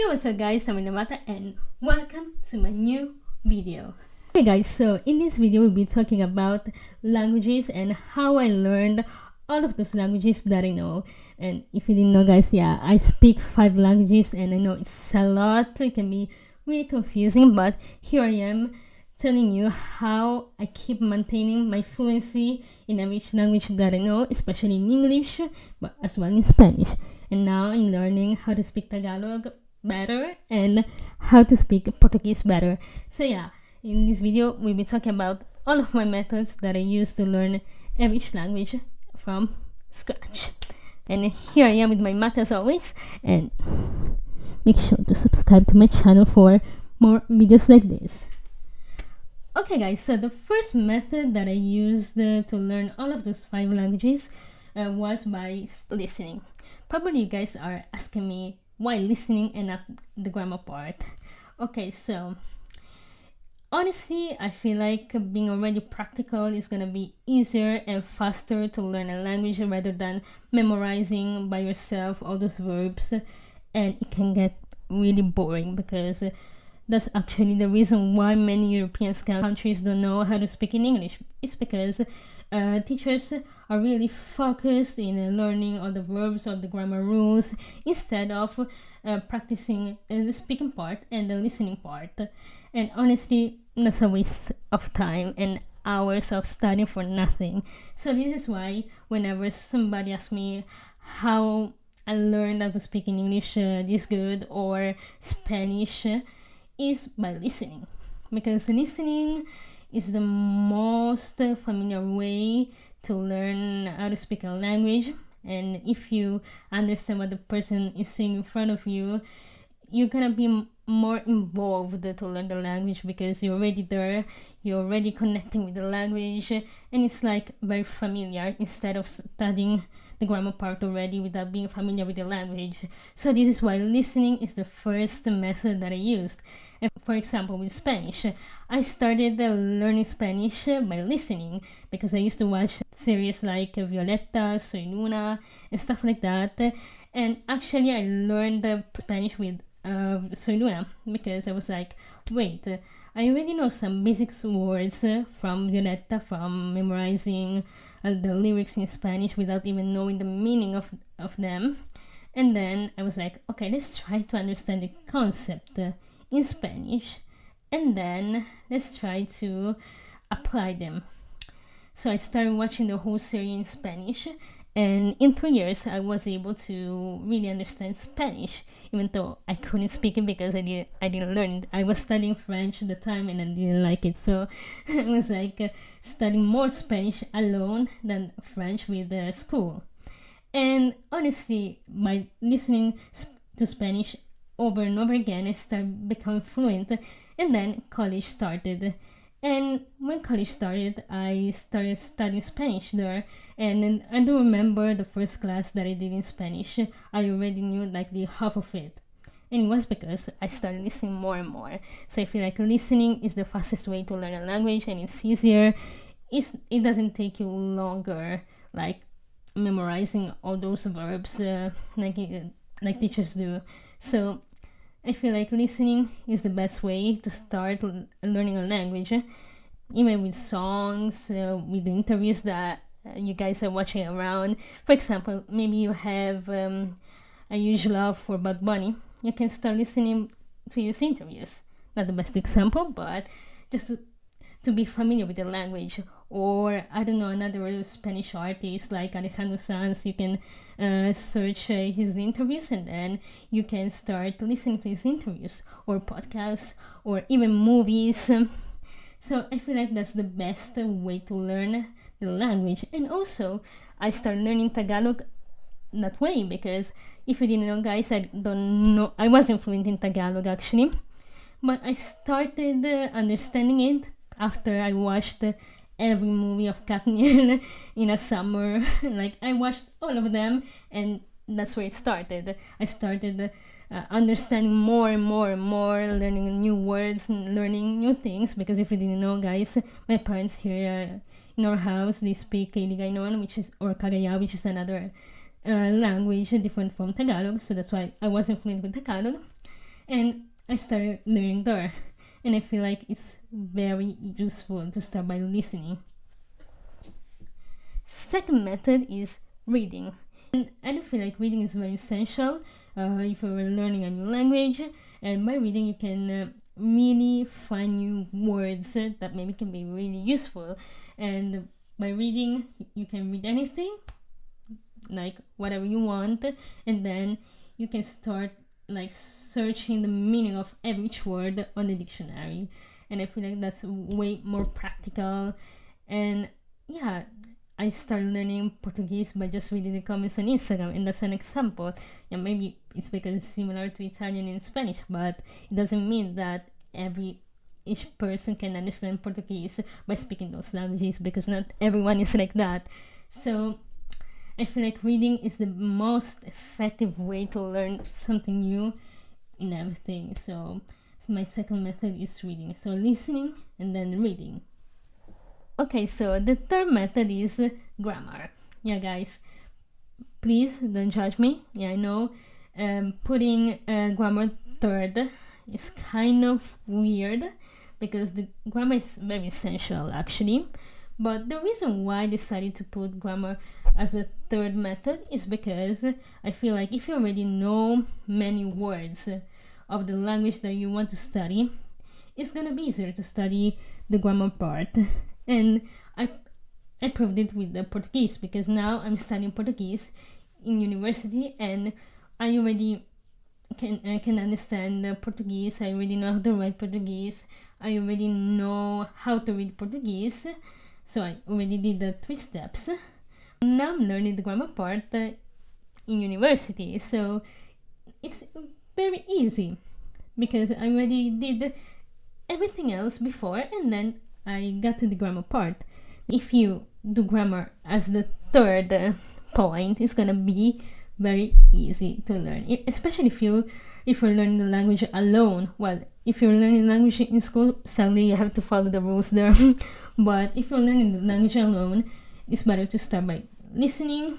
Yo, what's up guys, I'm Airyne Alavata and welcome to my new video. Okay guys, so in this video we'll be talking about languages and how I learned all of those languages that I know. And if you didn't know guys, yeah, I speak 5 languages and I know it's a lot, it can be really confusing, but here I am telling you how I keep maintaining my fluency in each language that I know, especially in English, but as well in Spanish. And now I'm learning how to speak Tagalog better and how to speak Portuguese better. So yeah, in this video we'll be talking about all of my methods that I use to learn each language from scratch. And here I am with my mat as always, and make sure to subscribe to my channel for more videos like this. Okay guys, so the first method that I used to learn all of those 5 languages was by listening. Probably you guys are asking me why listening and not the grammar part. Okay, so honestly, I feel like being already practical is gonna be easier and faster to learn a language rather than memorizing by yourself all those verbs, and it can get really boring because that's actually the reason why many European countries don't know how to speak in English. It's because teachers are really focused in learning all the verbs, all the grammar rules, instead of practicing the speaking part and the listening part. And honestly, that's a waste of time and hours of studying for nothing. So this is why whenever somebody asks me how I learned how to speak in English this good or Spanish, is by listening, because listening is the most familiar way to learn how to speak a language. And if you understand what the person is saying in front of you, you're gonna be more involved to learn the language because you're already there, you're already connecting with the language, and it's like very familiar instead of studying the grammar part already without being familiar with the language. So this is why listening is the first method that I used. And for example, with Spanish, I started learning Spanish by listening because I used to watch series like Violeta, Soy Luna, and stuff like that. And actually, I learned Spanish with Soy Luna because I was like, wait, I already know some basic words from Violeta from memorizing the lyrics in Spanish without even knowing the meaning of them. And then I was like, okay, let's try to understand the concept in Spanish, and then let's try to apply them. So I started watching the whole series in Spanish, and in 3 years I was able to really understand Spanish, even though I couldn't speak it because I didn't learn it. I was studying French at the time and I didn't like it, so I was like studying more Spanish alone than French with school. And honestly, by listening to Spanish over and over again, I started becoming fluent, and then college started. And when college started, I started studying Spanish there, and I do remember the first class that I did in Spanish, I already knew like the half of it. And it was because I started listening more and more. So I feel like listening is the fastest way to learn a language, and it's easier. It doesn't take you longer, like memorizing all those verbs like teachers do. So I feel like listening is the best way to start learning a language, even with songs, with the interviews that you guys are watching around. For example, maybe you have a huge love for Bad Bunny. You can start listening to his interviews. Not the best example, but just to be familiar with the language. Or I don't know, another Spanish artist like Alejandro Sanz, you can search his interviews, and then you can start listening to his interviews, or podcasts, or even movies. So I feel like that's the best way to learn the language. And also I started learning Tagalog that way because if you didn't know guys, I wasn't fluent in Tagalog actually, but I started understanding it after I watched every movie of Katniel in a summer. Like I watched all of them, and that's where it started. I started understanding more and more and more, learning new words and learning new things. Because if you didn't know, guys, my parents here in our house, they speak Iligaynon, or Cagayan, which is another language different from Tagalog. So that's why I wasn't fluent with Tagalog. and I started learning there. And I feel like it's very useful to start by listening. Second method is reading. And I do feel like reading is very essential if you're learning a new language. And by reading, you can really find new words that maybe can be really useful. And by reading, you can read anything, like whatever you want, and then you can start like searching the meaning of each word on the dictionary. And I feel like that's way more practical. And yeah, I started learning Portuguese by just reading the comments on Instagram, and that's an example. Yeah, maybe it's because it's similar to Italian and Spanish, but it doesn't mean that each person can understand Portuguese by speaking those languages, because not everyone is like that. So I feel like reading is the most effective way to learn something new in everything. So my second method is reading. So listening and then reading. Okay, so the third method is grammar. Yeah, guys, please don't judge me. Yeah, I know putting grammar third is kind of weird, because the grammar is very essential actually. But the reason why I decided to put grammar as a third method is because I feel like if you already know many words of the language that you want to study, it's gonna be easier to study the grammar part. And I proved it with the Portuguese, because now I'm studying Portuguese in university, and I already can understand Portuguese. I already know how to write Portuguese. I already know how to read Portuguese. So I already did the 3 steps. Now I'm learning the grammar part in university. So it's very easy, because I already did everything else before, and then I got to the grammar part. If you do grammar as the third point, it's gonna be very easy to learn, especially if you're learning the language alone. Well, if you're learning language in school, sadly you have to follow the rules there. But if you're learning the language alone, it's better to start by listening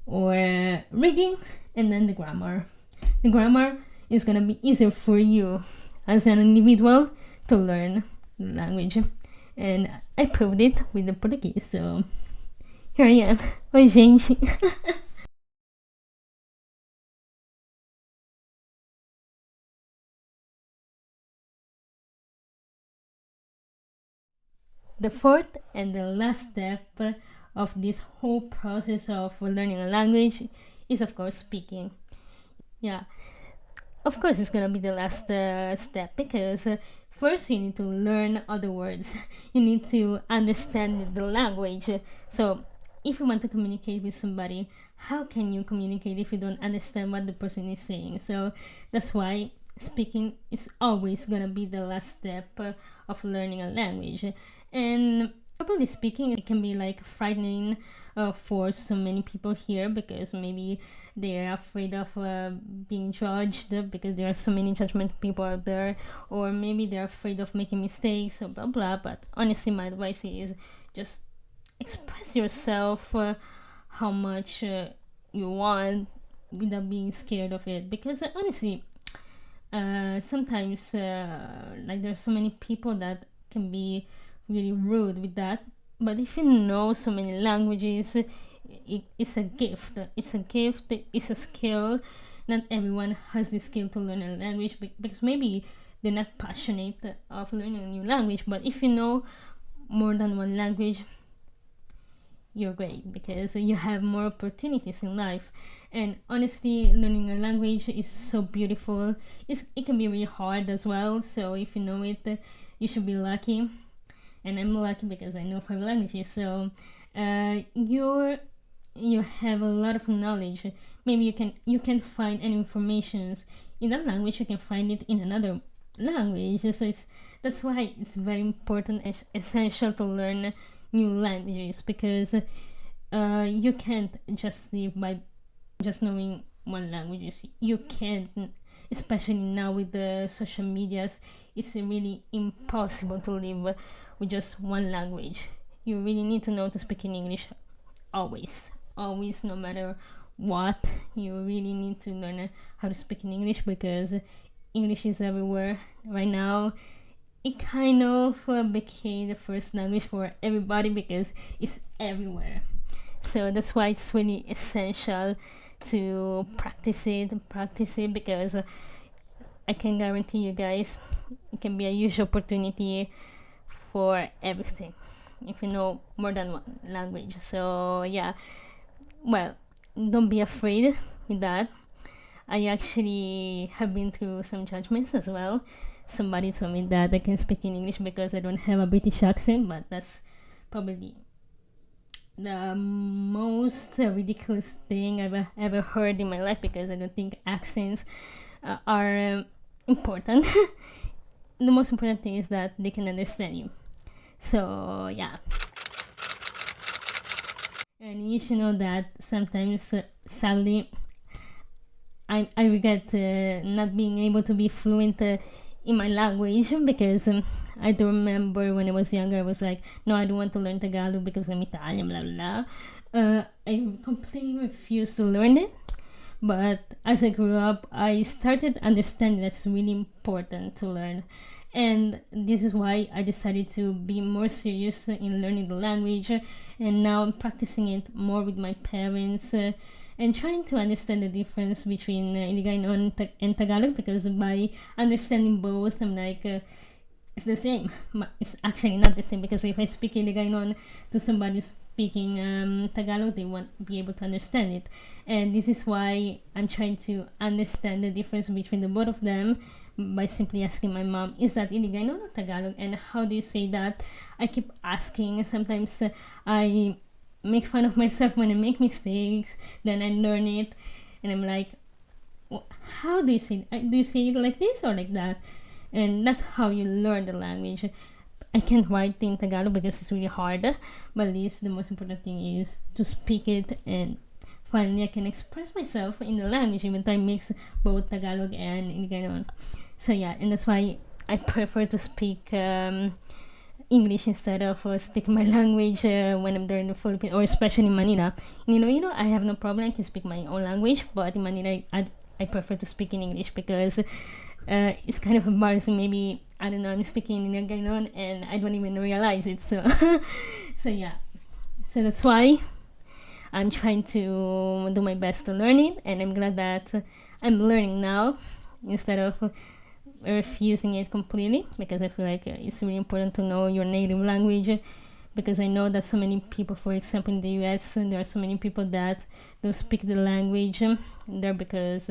or reading, and then the grammar. The grammar is gonna be easier for you as an individual to learn the language, and I proved it with the Portuguese. So here I am. Oi, gente. The fourth and the last step of this whole process of learning a language is, of course, speaking. Yeah, of course, it's gonna be the last step, because first you need to learn other words. You need to understand the language. So if you want to communicate with somebody, how can you communicate if you don't understand what the person is saying? So that's why speaking is always gonna be the last step of learning a language. And probably speaking, it can be like frightening for so many people here, because maybe they are afraid of being judged, because there are so many judgmental people out there, or maybe they're afraid of making mistakes, or blah blah. But honestly, my advice is just express yourself how much you want, without being scared of it, because honestly, sometimes like there's so many people that can be really rude with that. But if you know so many languages, it's a gift. It's a gift. It's a skill. Not everyone has the skill to learn a language, because maybe they're not passionate of learning a new language. But if you know more than one language, you're great, because you have more opportunities in life. And honestly, learning a language is so beautiful. It can be really hard as well. So if you know it, you should be lucky. And I'm lucky because I know 5 languages. So you have a lot of knowledge. Maybe you can find any information in that language, you can find it in another language. So that's why it's very important and essential to learn new languages, because you can't just live by just knowing one language. You can't, especially now with the social medias. It's really impossible to live with just one language. You really need to know to speak in English always, no matter what you really need to learn how to speak in English, because English is everywhere right now. It kind of became the first language for everybody because it's everywhere. So that's why it's really essential to practice it, because I can guarantee you guys it can be a huge opportunity for everything if you know more than one language. So yeah, well, don't be afraid with that. I actually have been through some judgments as well. Somebody told me that I can speak in English because I don't have a British accent, but that's probably the most ridiculous thing I've ever heard in my life, because I don't think accents are important. The most important thing is that they can understand you. So yeah. And you should know that sometimes, sadly, I regret not being able to be fluent in my language, because I do remember when I was younger, I was like, no, I don't want to learn Tagalog because I'm Italian, blah, blah, blah. I completely refused to learn it. But as I grew up, I started understanding that's really important to learn. And this is why I decided to be more serious in learning the language. And now I'm practicing it more with my parents and trying to understand the difference between Ilocano and Tagalog, because by understanding both, I'm like, it's the same. But it's actually not the same, because if I speak Ilocano to somebody speaking Tagalog, they won't be able to understand it. And this is why I'm trying to understand the difference between the both of them by simply asking my mom, is that Ilocano or Tagalog, and how do you say that? I keep asking. Sometimes I make fun of myself when I make mistakes, then I learn it, and I'm like, how do you say it? Do you say it like this or like that? And that's how you learn the language. I can't write in Tagalog because it's really hard, but at least the most important thing is to speak it, and finally I can express myself in the language, even though I mix both Tagalog and Ilocano. So yeah, and that's why I prefer to speak English instead of speaking my language when I'm there in the Philippines, or especially in Manila. I have no problem. I can speak my own language, but in Manila, I prefer to speak in English, because it's kind of embarrassing. Maybe, I don't know, I'm speaking in Ilocano and I don't even realize it. So, so yeah. So that's why I'm trying to do my best to learn it, and I'm glad that I'm learning now instead of refusing it completely, because I feel like it's really important to know your native language, because I know that so many people, for example in the US, there are so many people that don't speak the language there because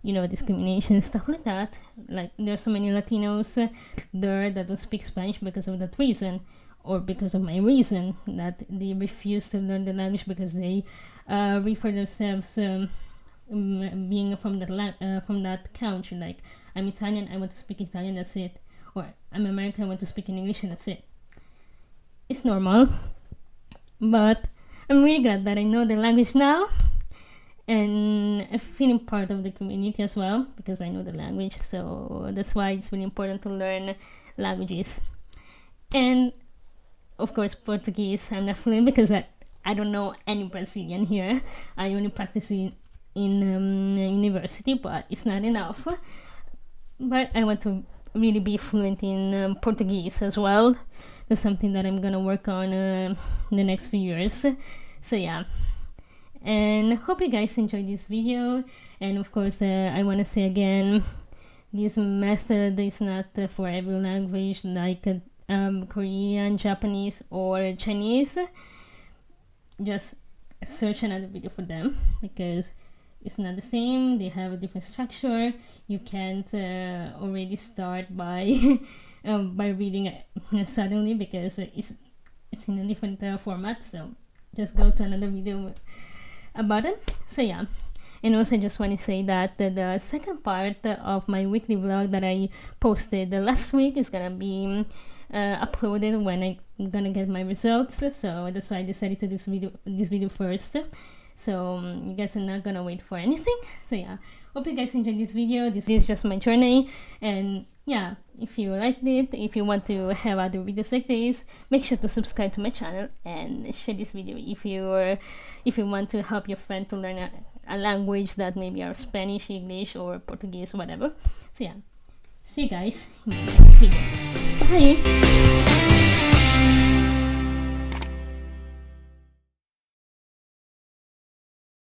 discrimination, stuff like that. Like, there are so many Latinos there that don't speak Spanish because of that reason, or because of my reason, that they refuse to learn the language because they refer themselves being from that country. Like, I'm Italian, I want to speak Italian, that's it. Or I'm American, I want to speak in English, and that's it. It's normal. But I'm really glad that I know the language now, and I'm feeling part of the community as well, because I know the language. So that's why it's really important to learn languages. And of course, Portuguese, I'm not fluent because I don't know any Brazilian here. I only practice in university, but it's not enough. But I want to really be fluent in Portuguese as well. That's something that I'm gonna work on in the next few years. So yeah, and hope you guys enjoyed this video. And of course, I want to say again, this method is not for every language, like Korean, Japanese, or Chinese. Just search another video for them, because it's not the same. They have a different structure. You can't already start by by reading suddenly, because it's in a different format. So just go to another video about it. So yeah, and also I just want to say that the second part of my weekly vlog that I posted last week is gonna be uploaded when I'm gonna get my results. So that's why I decided to do this video first. So you guys are not gonna wait for anything. So yeah, hope you guys enjoyed this video. This is just my journey, and yeah, if you liked it, if you want to have other videos like this, make sure to subscribe to my channel and share this video if you want to help your friend to learn a language that maybe are Spanish, English, or Portuguese, whatever. So yeah, see you guys in the next video. Bye.